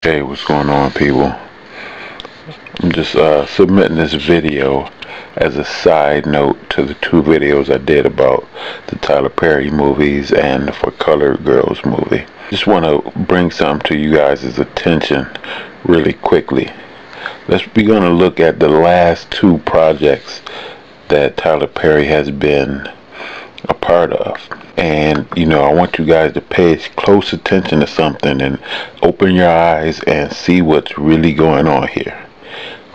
Hey, what's going on, people? I'm just submitting this video as a side note to the two videos I did about the Tyler Perry movies and the For Colored Girls movie. Just want to bring something to you guys' attention really quickly. We're going to look at the last two projects that Tyler Perry has been a part of. And I want you guys to pay close attention to something and open your eyes and see what's really going on here.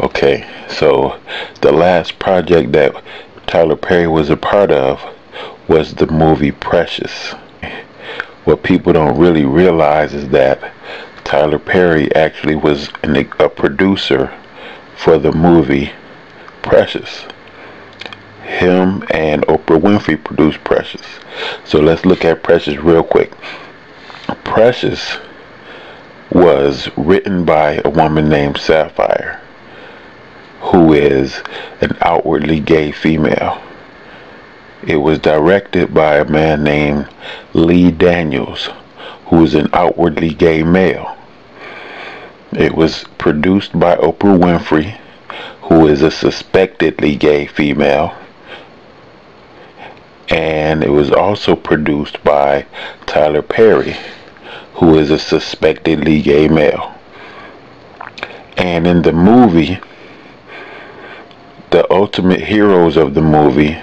Okay, so the last project that Tyler Perry was a part of was the movie Precious. What people don't really realize is that Tyler Perry actually was a producer for the movie Precious. Him and Oprah Winfrey produced Precious. So let's look at Precious real quick. Precious was written by a woman named Sapphire, who is an outwardly gay female. It was directed by a man named Lee Daniels, who is an outwardly gay male. It was produced by Oprah Winfrey, who is a suspectedly gay female. And it was also produced by Tyler Perry, who is a suspectedly gay male. And in the movie, the ultimate heroes of the movie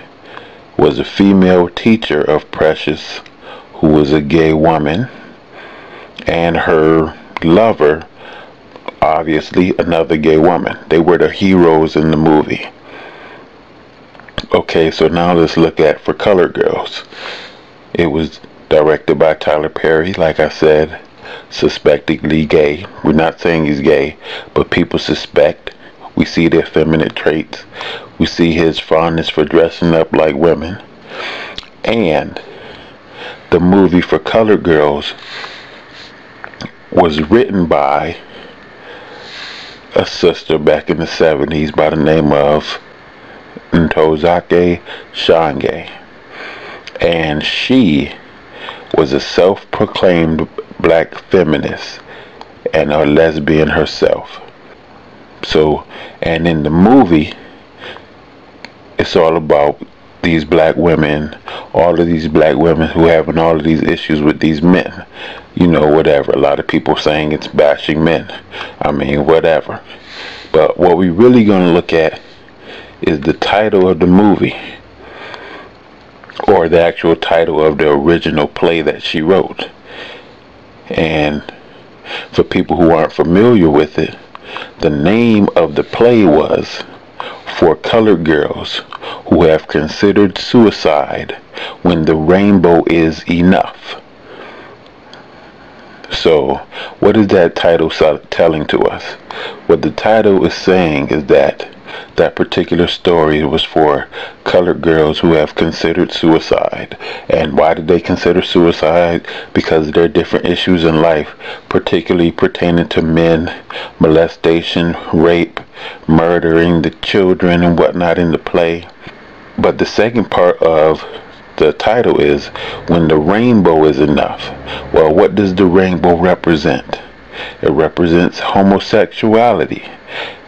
was a female teacher of Precious, who was a gay woman, and her lover, obviously another gay woman. They were the heroes in the movie. Okay, so now let's look at For Colored Girls. It was directed by Tyler Perry, like I said, suspectedly gay. We're not saying he's gay, but people suspect. We see the effeminate traits. We see his fondness for dressing up like women. And the movie For Colored Girls was written by a sister back in the 70s by the name of I.N.K. And she was a self-proclaimed black feminist and a lesbian herself. So, and in the movie, it's all about these black women, all of these black women who having all of these issues with these men. Whatever. A lot of people saying it's bashing men. I mean, whatever. But what we really going to look at is the title of the movie, or the actual title of the original play that she wrote. And for people who aren't familiar with it, the name of the play was For Colored Girls Who Have Considered Suicide When the Rainbow Is Enough. So what is that title telling to us? What the title is saying is that particular story was for colored girls who have considered suicide. And why did they consider suicide? Because there are different issues in life, particularly pertaining to men, molestation, rape, murdering the children and whatnot in the play. But the second part of the title is When the Rainbow Is Enough. Well, what does the rainbow represent? It represents homosexuality.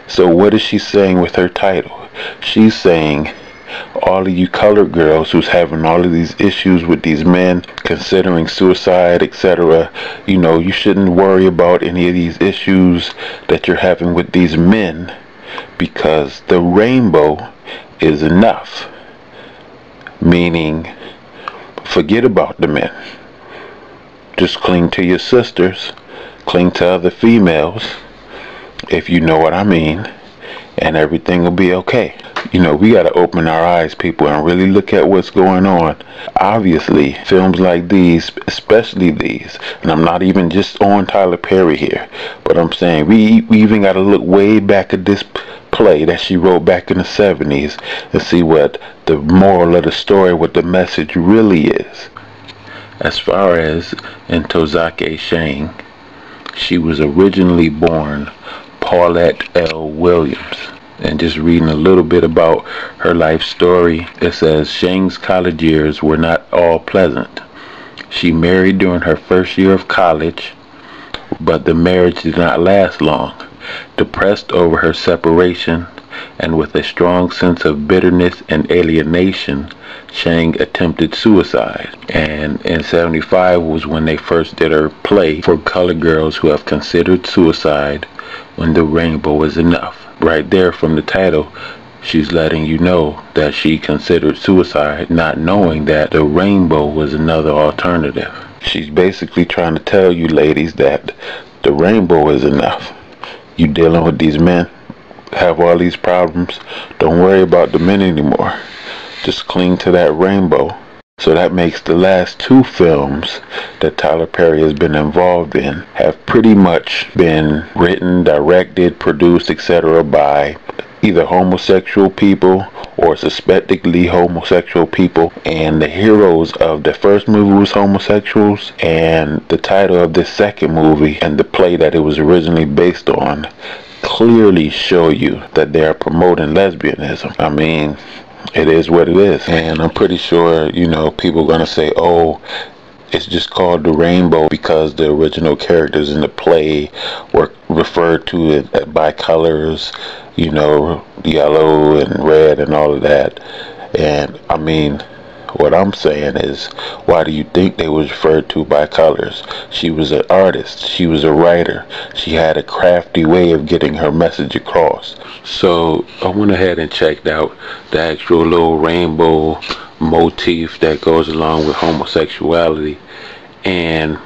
So what is she saying with her title? She's saying, all of you colored girls who's having all of these issues with these men, considering suicide, etc., you shouldn't worry about any of these issues that you're having with these men, because the rainbow is enough. Meaning, forget about the men. Just cling to your sisters, cling to other females, if you know what I mean, and everything will be okay. We got to open our eyes, people, and really look at what's going on. Obviously, films like these, especially these, and I'm not even just on Tyler Perry here, but I'm saying we even got to look way back at this play that she wrote back in the 70s and see what the moral of the story, what the message really is. As far as Ntozake Shange, she was originally born Paulette L. Williams. And just reading a little bit about her life story, it says Shange's college years were not all pleasant. She married during her first year of college, but the marriage did not last long. Depressed over her separation and with a strong sense of bitterness and alienation, Chang attempted suicide. And in '75 was when they first did her play for colored girls who have considered suicide when the rainbow is enough. Right there from the title, she's letting you know that she considered suicide, not knowing that the rainbow was another alternative. She's basically trying to tell you ladies that the rainbow is enough. You dealing with these men, have all these problems, don't worry about the men anymore. Just cling to that rainbow. So that makes the last two films that Tyler Perry has been involved in have pretty much been written, directed, produced, etc. by either homosexual people or suspectedly homosexual people. And the heroes of the first movie was homosexuals, and the title of this second movie and the play that it was originally based on clearly show you that they are promoting lesbianism. I mean, it is what it is. And I'm pretty sure, you know, people are going to say, oh, it's just called the rainbow because the original characters in the play were referred to by colors, you know, yellow and red and all of that. And I mean, what I'm saying is, why do you think they was referred to by colors? She was an artist. She was a writer. She had a crafty way of getting her message across. So I went ahead and checked out the actual little rainbow motif that goes along with homosexuality. And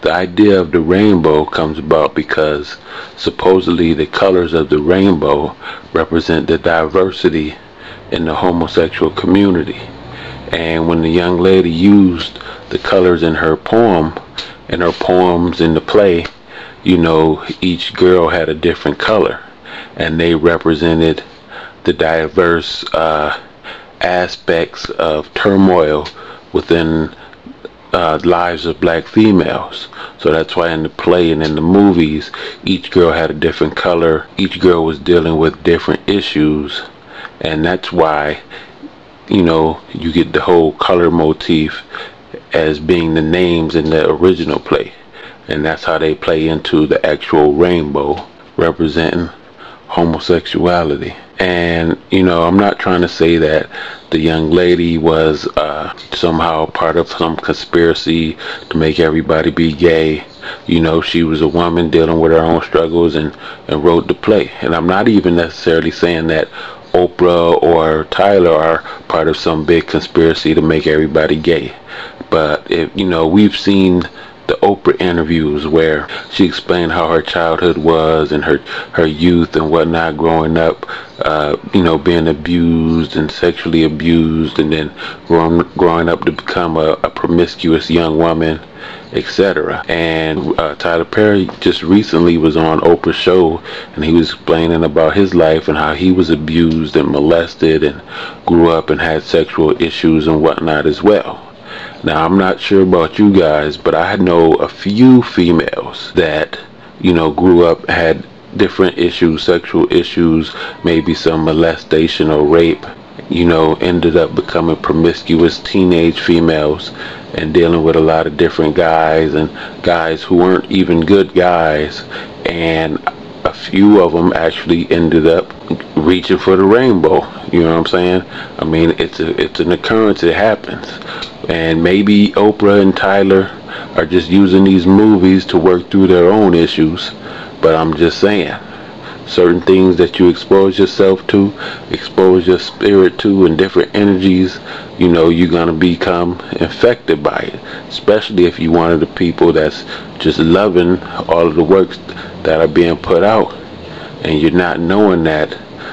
the idea of the rainbow comes about because supposedly the colors of the rainbow represent the diversity in the homosexual community. And when the young lady used the colors in her poem, in her poems in the play, you know, each girl had a different color, and they represented the diverse aspects of turmoil within lives of black females. So that's why in the play and in the movies, each girl had a different color. Each girl was dealing with different issues, and that's why, you know, you get the whole color motif as being the names in the original play. And that's how they play into the actual rainbow representing homosexuality. And, you know, I'm not trying to say that the young lady was somehow part of some conspiracy to make everybody be gay. You know, she was a woman dealing with her own struggles and wrote the play. And I'm not even necessarily saying that Oprah or Tyler are part of some big conspiracy to make everybody gay. But if, you know, we've seen the Oprah interviews where she explained how her childhood was and her youth and whatnot growing up, you know, being abused and sexually abused, and then growing up to become a promiscuous young woman, etc. And Tyler Perry just recently was on Oprah's show, and he was explaining about his life and how he was abused and molested and grew up and had sexual issues and whatnot as well. Now, I'm not sure about you guys, but I know a few females that, you know, grew up, had different issues, sexual issues, maybe some molestation or rape, you know, ended up becoming promiscuous teenage females and dealing with a lot of different guys, and guys who weren't even good guys, and a few of them actually ended up reaching for the rainbow. You know what I'm saying? I mean, it's an occurrence. It happens. And maybe Oprah and Tyler are just using these movies to work through their own issues. But I'm just saying, certain things that you expose yourself to, expose your spirit to, and different energies, you know, you're going to become infected by it. Especially if you're one of the people that's just loving all of the works that are being put out, and you're not knowing that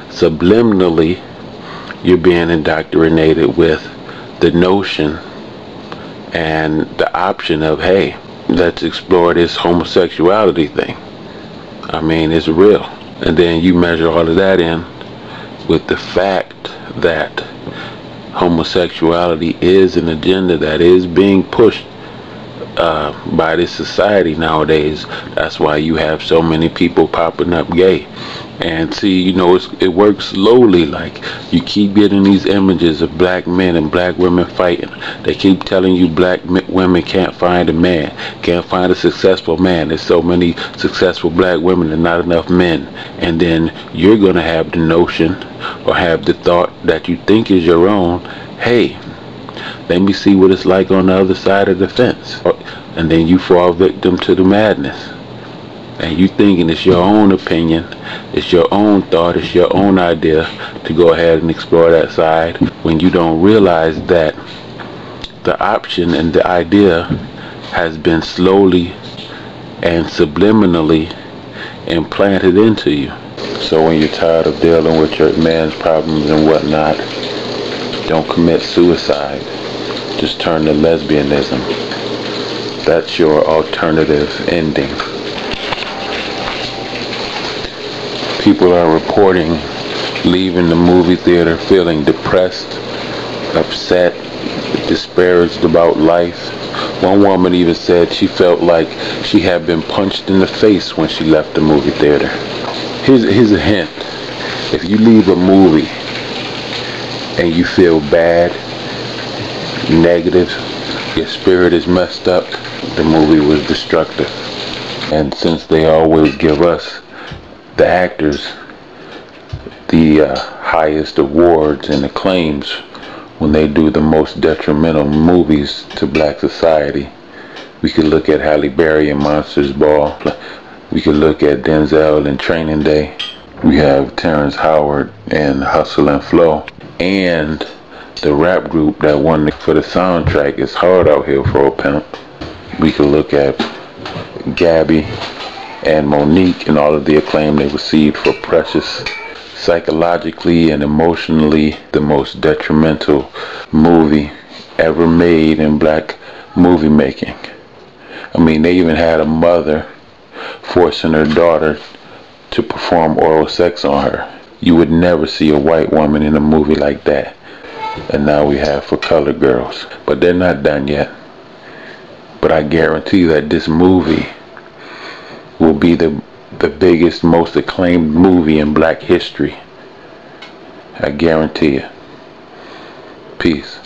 subliminally you're being indoctrinated with the notion and the option of, hey, let's explore this homosexuality thing. I mean, it's real. And then you measure all of that in with the fact that homosexuality is an agenda that is being pushed by this society nowadays. That's why you have so many people popping up gay. And see, you know, it works slowly. Like, you keep getting these images of black men and black women fighting. They keep telling you black women can't find a man, can't find a successful man. There's so many successful black women and not enough men. And then you're going to have the notion or have the thought that you think is your own, hey, let me see what it's like on the other side of the fence. And then you fall victim to the madness. And you thinking it's your own opinion, it's your own thought, it's your own idea to go ahead and explore that side, when you don't realize that the option and the idea has been slowly and subliminally implanted into you. So when you're tired of dealing with your man's problems and whatnot, don't commit suicide. Just turn to lesbianism. That's your alternative ending. People are reporting leaving the movie theater feeling depressed, upset, disparaged about life. One woman even said she felt like she had been punched in the face when she left the movie theater. Here's a hint. If you leave a movie and you feel bad, negative, your spirit is messed up, the movie was destructive. And since they always give us, the actors, the highest awards and acclaims when they do the most detrimental movies to black society, we could look at Halle Berry in Monsters Ball. We could look at Denzel in Training Day. We have Terrence Howard in Hustle and Flow. And the rap group that won for the soundtrack is Hard Out Here for a Pimp. We could look at Gabby and Monique and all of the acclaim they received for Precious. Psychologically and emotionally, the most detrimental movie ever made in black movie making. I mean, they even had a mother forcing her daughter to perform oral sex on her. You would never see a white woman in a movie like that. And now we have for colored girls. But they're not done yet. But I guarantee that this movie will be the biggest, most acclaimed movie in black history. I guarantee it. Peace.